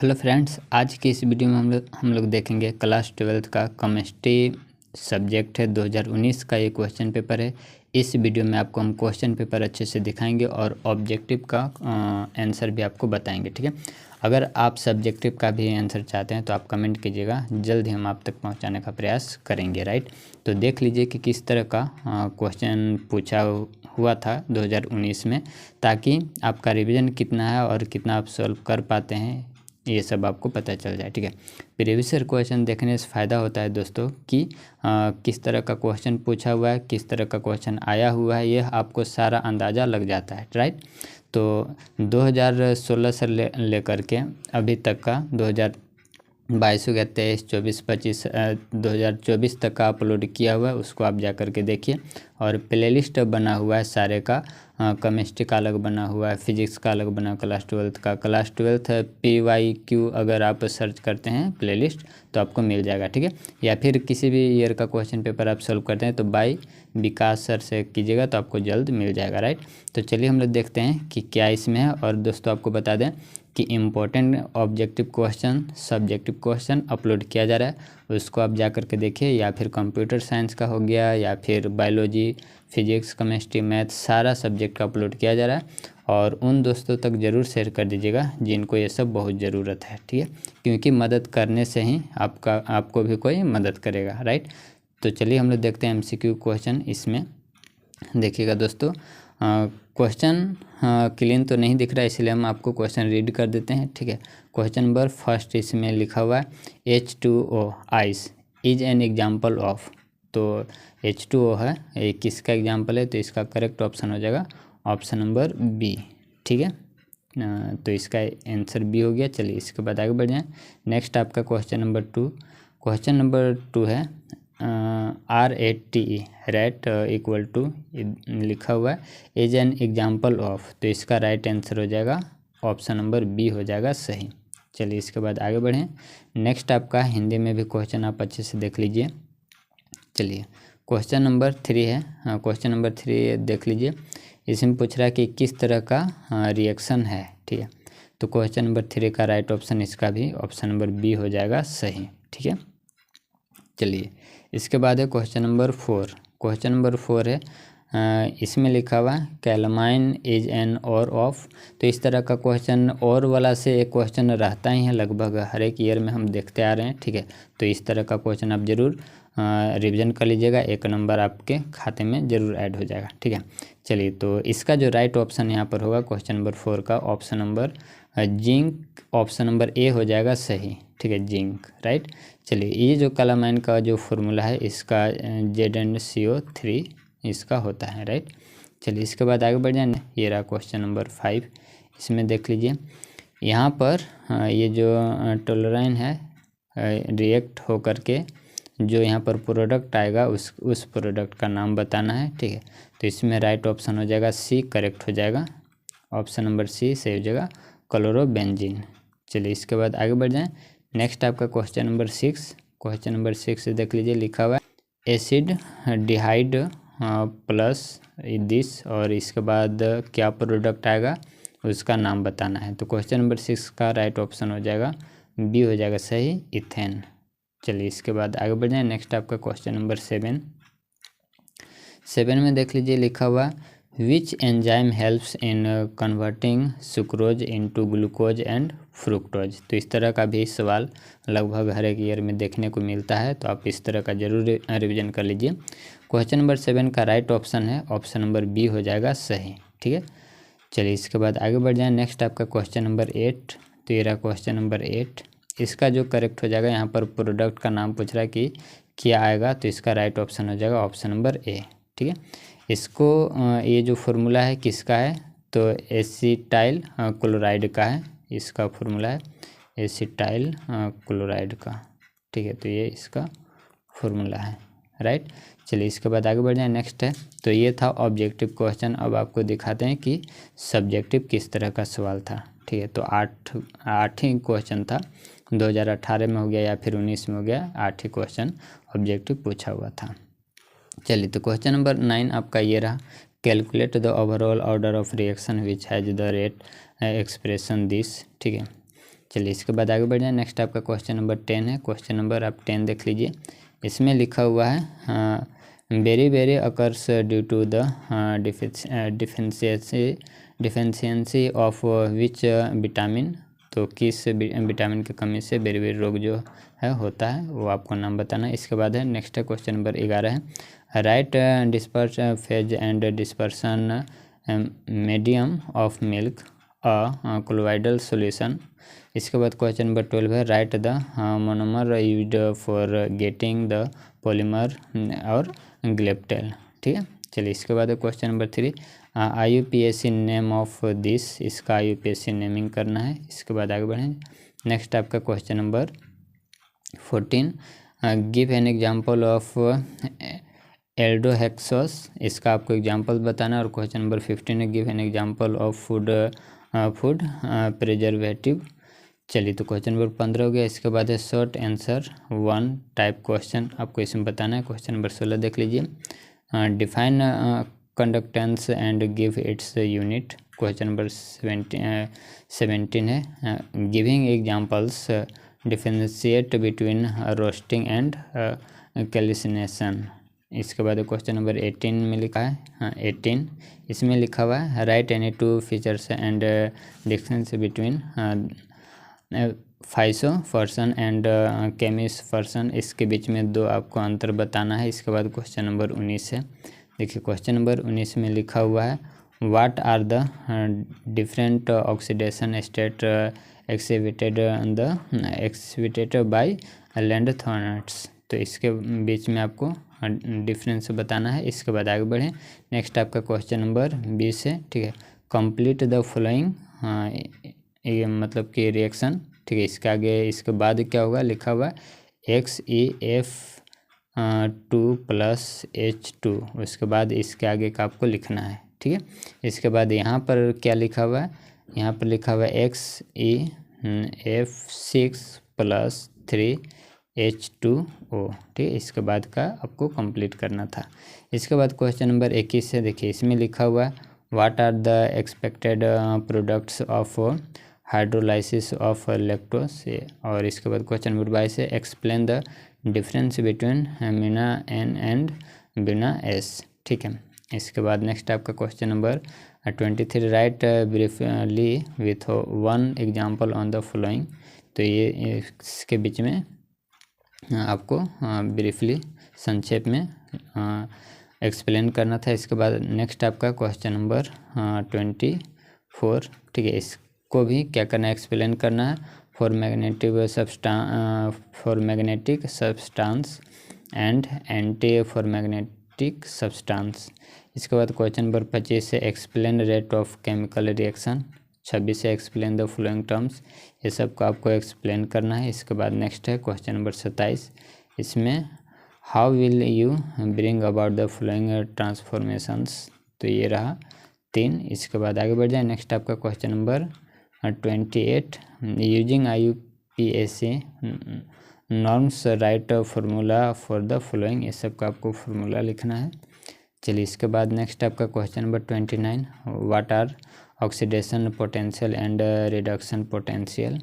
Hello friends, आज की इस वीडियो में हम लोग देखेंगे क्लास 12th का केमिस्ट्री सब्जेक्ट है 2019 का। ये क्वेश्चन पेपर है। इस वीडियो में आपको हम क्वेश्चन पेपर अच्छे से दिखाएंगे और ऑब्जेक्टिव का आंसर भी आपको बताएंगे, ठीक है। अगर आप सब्जेक्टिव का भी आंसर चाहते हैं तो आप कमेंट कीजिएगा, जल्द ही हम आप तक पहुंचाने का प्रयास करेंगे, राइट। तो देख लीजिए कि किस तरह का क्वेश्चन पूछा हुआ था 2019 में, ताकि आपका रिवीजन कितना है और कितना आप सॉल्व कर पाते हैं ये सब आपको पता चल जाए, ठीक है। प्रीवियस ईयर क्वेश्चन देखने से फ़ायदा होता है दोस्तों कि किस तरह का क्वेश्चन पूछा हुआ है, किस तरह का क्वेश्चन आया हुआ है, यह आपको सारा अंदाज़ा लग जाता है, राइट। तो 2016 से लेकर के अभी तक का 2022 हो गया, 23, 24, 25, 2024 तक का अपलोड किया हुआ है, उसको आप जा कर के देखिए। और प्लेलिस्ट बना हुआ है सारे का, केमिस्ट्री का अलग बना हुआ है, फिजिक्स का अलग बना, क्लास 12th का, क्लास 12th PYQ अगर आप सर्च करते हैं प्लेलिस्ट तो आपको मिल जाएगा, ठीक है। या फिर किसी भी ईयर का क्वेश्चन पेपर आप सॉल्व करते हैं तो बाय विकास सर से कीजिएगा तो आपको जल्द मिल जाएगा, राइट। तो चलिए हम लोग देखते हैं कि क्या इसमें है। और दोस्तों आपको बता दें कि important objective question, subjective question upload किया जा रहा है, उसको आप जा कर के देखिए। या फिर कंप्यूटर साइंस का हो गया, या फिर बायोलॉजी, फिजिक्स, केमिस्ट्री, मैथ, सारा सब्जेक्ट का अपलोड किया जा रहा है। और उन दोस्तों तक ज़रूर शेयर कर दीजिएगा जिनको ये सब बहुत ज़रूरत है, ठीक है। क्योंकि मदद करने से ही आपको भी कोई मदद करेगा, राइट। तो चलिए हम लोग देखते हैं MCQ क्वेश्चन। इसमें देखिएगा दोस्तों, क्वेश्चन क्लीन तो नहीं दिख रहा है, इसलिए हम आपको क्वेश्चन रीड कर देते हैं, ठीक है। क्वेश्चन नंबर फर्स्ट इसमें लिखा हुआ है H2O ice is an example of. तो H2O है, ये किसका एग्जाम्पल है? तो इसका करेक्ट ऑप्शन हो जाएगा ऑप्शन नंबर बी, ठीक है। तो इसका आंसर बी हो गया। चलिए इसके बाद आगे बढ़ जाएँ। नेक्स्ट आपका क्वेश्चन नंबर 2। क्वेश्चन नंबर 2 है RATE रैट इक्वल टू लिखा हुआ है एज एन एग्जाम्पल ऑफ। तो इसका राइट आंसर हो जाएगा ऑप्शन नंबर बी हो जाएगा सही। चलिए इसके बाद आगे बढ़ें। नेक्स्ट आपका हिंदी में भी क्वेश्चन आप अच्छे से देख लीजिए। चलिए क्वेश्चन नंबर 3 है। क्वेश्चन नंबर 3 देख लीजिए। इसमें पूछ रहा है कि किस तरह का रिएक्शन है, ठीक है। तो क्वेश्चन नंबर 3 का राइट ऑप्शन इसका भी ऑप्शन नंबर बी हो जाएगा सही, ठीक है। चलिए इसके बाद है क्वेश्चन नंबर 4। क्वेश्चन नंबर 4 है, इसमें लिखा हुआ है कैलमाइन इज एन और ऑफ। तो इस तरह का क्वेश्चन और वाला से एक क्वेश्चन रहता ही है, लगभग हर एक ईयर में हम देखते आ रहे हैं, ठीक है। तो इस तरह का क्वेश्चन आप ज़रूर रिवीजन कर लीजिएगा, 1 नंबर आपके खाते में ज़रूर ऐड हो जाएगा, ठीक है। चलिए तो इसका जो राइट ऑप्शन यहाँ पर होगा क्वेश्चन नंबर 4 का option number zinc, option number A हो जाएगा सही, ठीक है, जिंक, राइट। चलिए ये जो कैलामाइन का जो फॉर्मूला है इसका ZnCO3 इसका होता है, राइट। चलिए इसके बाद आगे बढ़ जाए। ये रहा क्वेश्चन नंबर 5। इसमें देख लीजिए यहाँ पर ये जो टोलुराइन है रिएक्ट हो करके जो यहाँ पर प्रोडक्ट आएगा उस प्रोडक्ट का नाम बताना है, ठीक है। तो इसमें राइट ऑप्शन हो जाएगा सी, करेक्ट हो जाएगा ऑप्शन नंबर सी सही हो जाएगा क्लोरोबेंजीन। चलिए इसके बाद आगे बढ़ जाएँ। नेक्स्ट आपका क्वेश्चन नंबर 6। क्वेश्चन नंबर 6 देख लीजिए, लिखा हुआ है एसिड डिहाइड प्लस दिस, और इसके बाद क्या प्रोडक्ट आएगा उसका नाम बताना है। तो क्वेश्चन नंबर 6 का राइट ऑप्शन हो जाएगा बी हो जाएगा सही, इथेन। चलिए इसके बाद आगे बढ़ जाए। नेक्स्ट आपका क्वेश्चन नंबर 7 में देख लीजिए, लिखा हुआ which enzyme helps in converting sucrose into glucose and fructose. तो इस तरह का भी सवाल लगभग हर एक ईयर में देखने को मिलता है, तो आप इस तरह का जरूर रिवीजन कर लीजिए। क्वेश्चन नंबर 7 का राइट ऑप्शन है ऑप्शन नंबर बी हो जाएगा सही, ठीक है। चलिए इसके बाद आगे बढ़ जाएँ। नेक्स्ट आपका क्वेश्चन नंबर 8। तो ये रहा क्वेश्चन नंबर 8। इसका जो करेक्ट हो जाएगा, यहाँ पर प्रोडक्ट का नाम पूछ रहा है कि क्या आएगा, तो इसका राइट ऑप्शन हो जाएगा ऑप्शन नंबर ए, ठीक है। इसको ये जो फार्मूला है किसका है, तो एसिटाइल क्लोराइड का है, इसका फार्मूला है एसिटाइल क्लोराइड का, ठीक है। तो ये इसका फार्मूला है, राइट। चलिए इसके बाद आगे बढ़ जाए। नेक्स्ट है, तो ये था ऑब्जेक्टिव क्वेश्चन। अब आपको दिखाते हैं कि सब्जेक्टिव किस तरह का सवाल था, ठीक है। तो 8 ही क्वेश्चन था, 2018 में हो गया या फिर 19 में हो गया, 8 ही क्वेश्चन ऑब्जेक्टिव पूछा हुआ था। चलिए तो क्वेश्चन नंबर 9 आपका ये रहा calculate the overall order of reaction which has the rate expression this, ठीक है। चलिए इसके बाद आगे बढ़ जाए। नेक्स्ट आपका क्वेश्चन नंबर 10 है। क्वेश्चन नंबर आप 10 देख लीजिए। इसमें लिखा हुआ है very very occurs due to the deficiency of which vitamin. तो किस विटामिन की कमी से बेरी बेरी रोग जो है होता है, वो आपको नाम बताना है। इसके बाद है नेक्स्ट है क्वेश्चन नंबर 11 है। Write disperse phase and dispersion medium of milk colloidal solution. इसके बाद क्वेश्चन नंबर 12 है। Write the monomer used for getting the polymer और ग्लेप्टेल। ठीक है। चलिए इसके बाद question number 3 IUPAC name of this. इसका IUPAC नेमिंग करना है। इसके बाद आगे बढ़ें। नेक्स्ट आपका question number 14 give an example of aldohexose. इसका आपको एग्जांपल बताना है। और क्वेश्चन नंबर 15 है give an example of food preservative. चलिए तो क्वेश्चन नंबर 15 हो गया। इसके बाद है शॉर्ट आंसर 1 टाइप क्वेश्चन, आपको इसमें बताना है। क्वेश्चन नंबर 16 देख लीजिए। Define conductance and give its unit. Question number 17 है giving examples differentiate between roasting and calcination. इसके बाद क्वेश्चन नंबर 18 में लिखा है 18 इसमें लिखा हुआ है write any two features and difference between physisorption and chemisorption. इसके बीच में दो आपको अंतर बताना है। इसके बाद क्वेश्चन नंबर 19 है। देखिए क्वेश्चन नंबर 19 में लिखा हुआ है what are the different oxidation state exhibited by lanthanoids. तो इसके बीच में आपको डिफरेंस बताना है। इसके बाद आगे बढ़ें। नेक्स्ट आपका क्वेश्चन नंबर 20 है। ठीक है। कंप्लीट द फॉलोइंग, ये मतलब कि रिएक्शन। ठीक है। इसके आगे इसके बाद क्या होगा लिखा हुआ XeF2 + H2। उसके बाद इसके आगे का आपको लिखना है। ठीक है। इसके बाद यहाँ पर क्या लिखा हुआ है, यहाँ पर लिखा हुआ है XeF6 + 3H2O। ठीक है। इसके बाद का आपको कंप्लीट करना था। इसके बाद क्वेश्चन नंबर 21 है। देखिए इसमें लिखा हुआ है what are the expected products of hydrolysis of lactose. और इसके बाद क्वेश्चन नंबर 22 है एक्सप्लेन द डिफरेंस बिटवीन बीना N एंड बीना S। ठीक है। इसके बाद नेक्स्ट आपका question number 23 write briefly with 1 example on the following. तो ये इसके बीच में आपको ब्रीफली संक्षेप में एक्सप्लेन करना था। इसके बाद नेक्स्ट आपका क्वेश्चन नंबर 24। ठीक है। इसको भी क्या करना है, एक्सप्लेन करना है। For magnetic substance and anti for magnetic substance. इसके बाद क्वेश्चन नंबर 25 है explain rate of chemical reaction. 26 है एक्सप्लेन द फॉलोइंग टर्म्स। ये सब को आपको एक्सप्लेन करना है। इसके बाद नेक्स्ट है क्वेश्चन नंबर 27। इसमें how will you bring about the following transformations. तो ये रहा 3। इसके बाद आगे बढ़ जाए। नेक्स्ट आपका question number 28 using IUPAC norms right formula for the following. ये सब का आपको फार्मूला लिखना है। चलिए इसके बाद नेक्स्ट आपका question number 29 what are oxidation potential and reduction potential.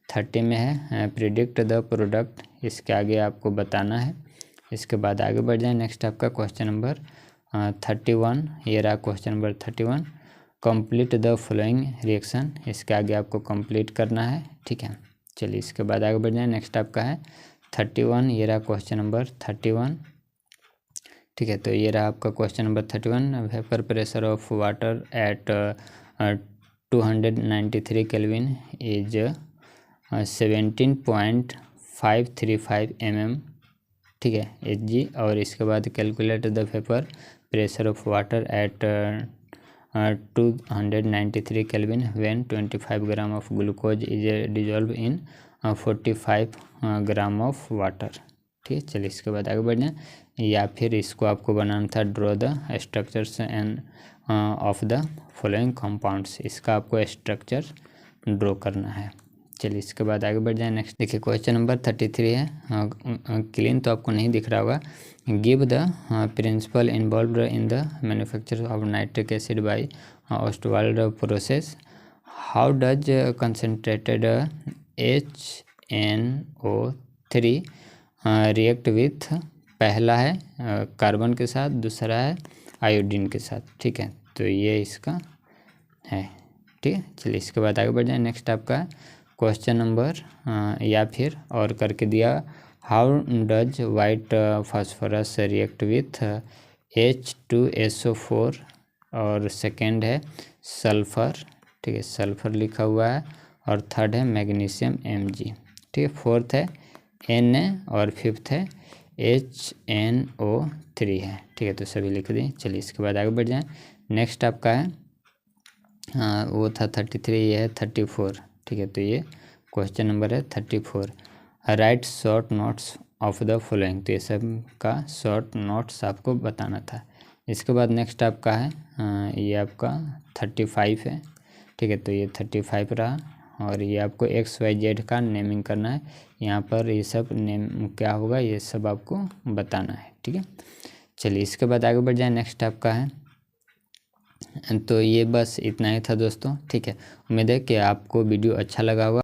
30 में है प्रिडिक्ट द प्रोडक्ट। इसके आगे आपको बताना है। इसके बाद आगे बढ़ जाए। नेक्स्ट आपका क्वेश्चन नंबर 31। ये रहा question number 31 complete the following reaction. इसके आगे आपको कंप्लीट करना है। ठीक है। चलिए इसके बाद आगे बढ़ जाए। नेक्स्ट आपका है 31। ये रहा क्वेश्चन नंबर 31। ठीक है। तो ये रहा आपका question number 31 vapour pressure of water at 293 kelvin is 17.535 mm। ठीक है Hg। और इसके बाद calculate the vapour pressure of water at 293 kelvin when 25 gram of glucose is dissolve in 45 gram of water. ठीक है। चलिए इसके बाद आगे बढ़ें। या फिर इसको आपको बनाना था draw the structures end of the following compounds. इसका आपको स्ट्रक्चर ड्रॉ करना है। चलिए इसके बाद आगे बढ़ जाए। नेक्स्ट देखिए क्वेश्चन नंबर 33 है। क्लीन तो आपको नहीं दिख रहा होगा। Give the principle involved in the manufacture of nitric acid by Ostwald process. How does concentrated HNO3 react with, पहला है कार्बन के साथ, दूसरा है आयोडीन के साथ। ठीक है, तो ये इसका है। ठीक है, चलिए इसके बाद आगे बढ़ जाए। नेक्स्ट आपका क्वेश्चन नंबर या फिर और करके दिया, how does white phosphorus react with H2SO4, और सेकेंड है सल्फ़र। ठीक है, सल्फ़र लिखा हुआ है, और थर्ड है मैग्नीशियम Mg। ठीक है, फोर्थ है Na, और फिफ्थ है HNO3 है। ठीक है, तो सभी लिख दें। चलिए इसके बाद आगे बढ़ जाएं। नेक्स्ट आपका है वो था 33, ये है 34। ठीक है, तो ये क्वेश्चन नंबर है 34। Right short notes of the following, तो ये सब का शॉर्ट नोट्स आपको बताना था। इसके बाद नेक्स्ट आपका है ये आपका 35 है। ठीक है, तो ये 35 रहा, और ये आपको XYZ का नेमिंग करना है। यहाँ पर ये सब नेम क्या होगा, ये सब आपको बताना है। ठीक है, चलिए इसके बाद आगे बढ़ जाए। नेक्स्ट आपका है, तो ये बस इतना ही था दोस्तों। ठीक है, उम्मीद है कि आपको वीडियो अच्छा लगा होगा।